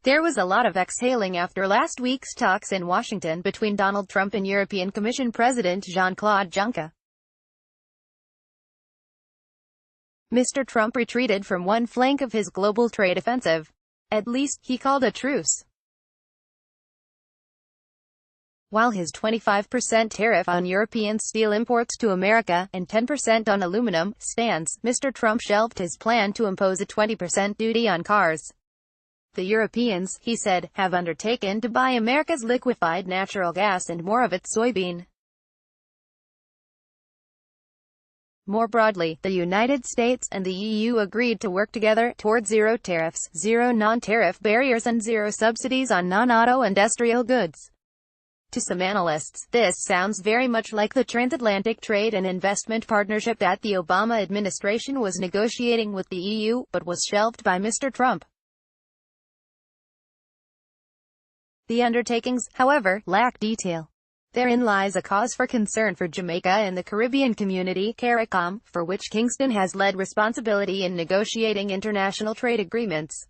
There was a lot of exhaling after last week's talks in Washington between Donald Trump and European Commission President Jean-Claude Juncker. Mr. Trump retreated from one flank of his global trade offensive. At least, he called a truce. While his 25% tariff on European steel imports to America, and 10% on aluminum, stands, Mr. Trump shelved his plan to impose a 20% duty on cars. The Europeans, he said, have undertaken to buy America's liquefied natural gas and more of its soybean. More broadly, the United States and the EU agreed to work together toward zero tariffs, zero non-tariff barriers and zero subsidies on non-auto industrial goods. To some analysts, this sounds very much like the transatlantic trade and investment partnership that the Obama administration was negotiating with the EU, but was shelved by Mr. Trump. The undertakings, however, lack detail. Therein lies a cause for concern for Jamaica and the Caribbean community, CARICOM, for which Kingston has led responsibility in negotiating international trade agreements.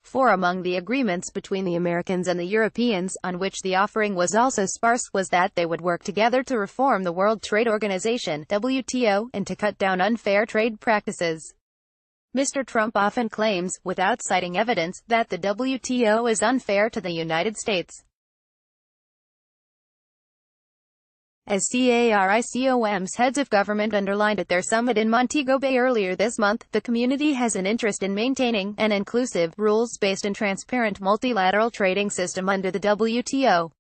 For among the agreements between the Americans and the Europeans, on which the offering was also sparse, was that they would work together to reform the World Trade Organization, WTO, and to cut down unfair trade practices. Mr. Trump often claims, without citing evidence, that the WTO is unfair to the United States. As CARICOM's heads of government underlined at their summit in Montego Bay earlier this month, the community has an interest in maintaining an inclusive, rules-based and transparent multilateral trading system under the WTO.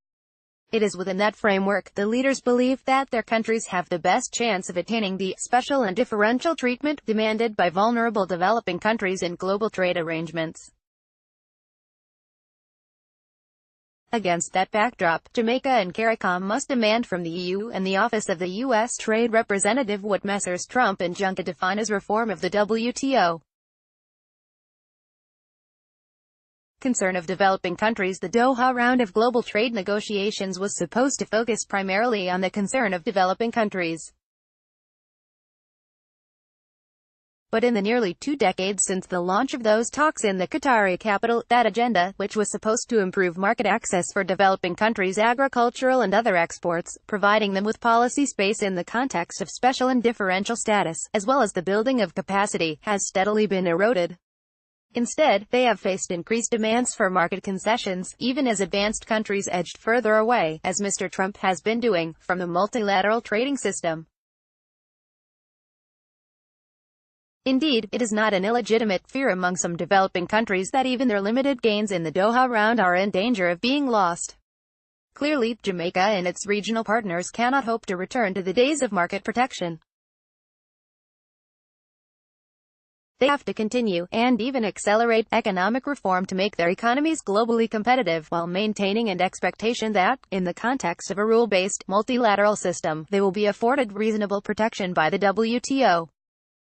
It is within that framework, the leaders believe, that their countries have the best chance of attaining the special and differential treatment demanded by vulnerable developing countries in global trade arrangements. Against that backdrop, Jamaica and CARICOM must demand from the EU and the Office of the U.S. Trade Representative what Messrs. Trump and Juncker define as reform of the WTO. Concern of developing countries. The Doha round of global trade negotiations was supposed to focus primarily on the concern of developing countries. But in the nearly 2 decades since the launch of those talks in the Qatari capital, that agenda, which was supposed to improve market access for developing countries' agricultural and other exports, providing them with policy space in the context of special and differential status, as well as the building of capacity, has steadily been eroded. Instead, they have faced increased demands for market concessions, even as advanced countries edged further away, as Mr. Trump has been doing, from the multilateral trading system. Indeed, it is not an illegitimate fear among some developing countries that even their limited gains in the Doha round are in danger of being lost. Clearly, Jamaica and its regional partners cannot hope to return to the days of market protection. They have to continue, and even accelerate, economic reform to make their economies globally competitive, while maintaining an expectation that, in the context of a rule-based, multilateral system, they will be afforded reasonable protection by the WTO.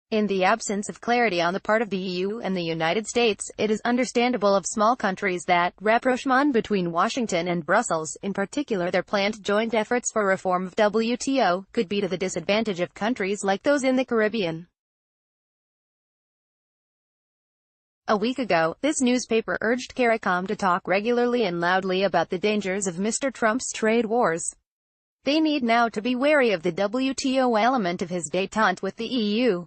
In the absence of clarity on the part of the EU and the United States, it is understandable of small countries that rapprochement between Washington and Brussels, in particular their planned joint efforts for reform of WTO, could be to the disadvantage of countries like those in the Caribbean. A week ago, this newspaper urged CARICOM to talk regularly and loudly about the dangers of Mr. Trump's trade wars. They need now to be wary of the WTO element of his détente with the EU.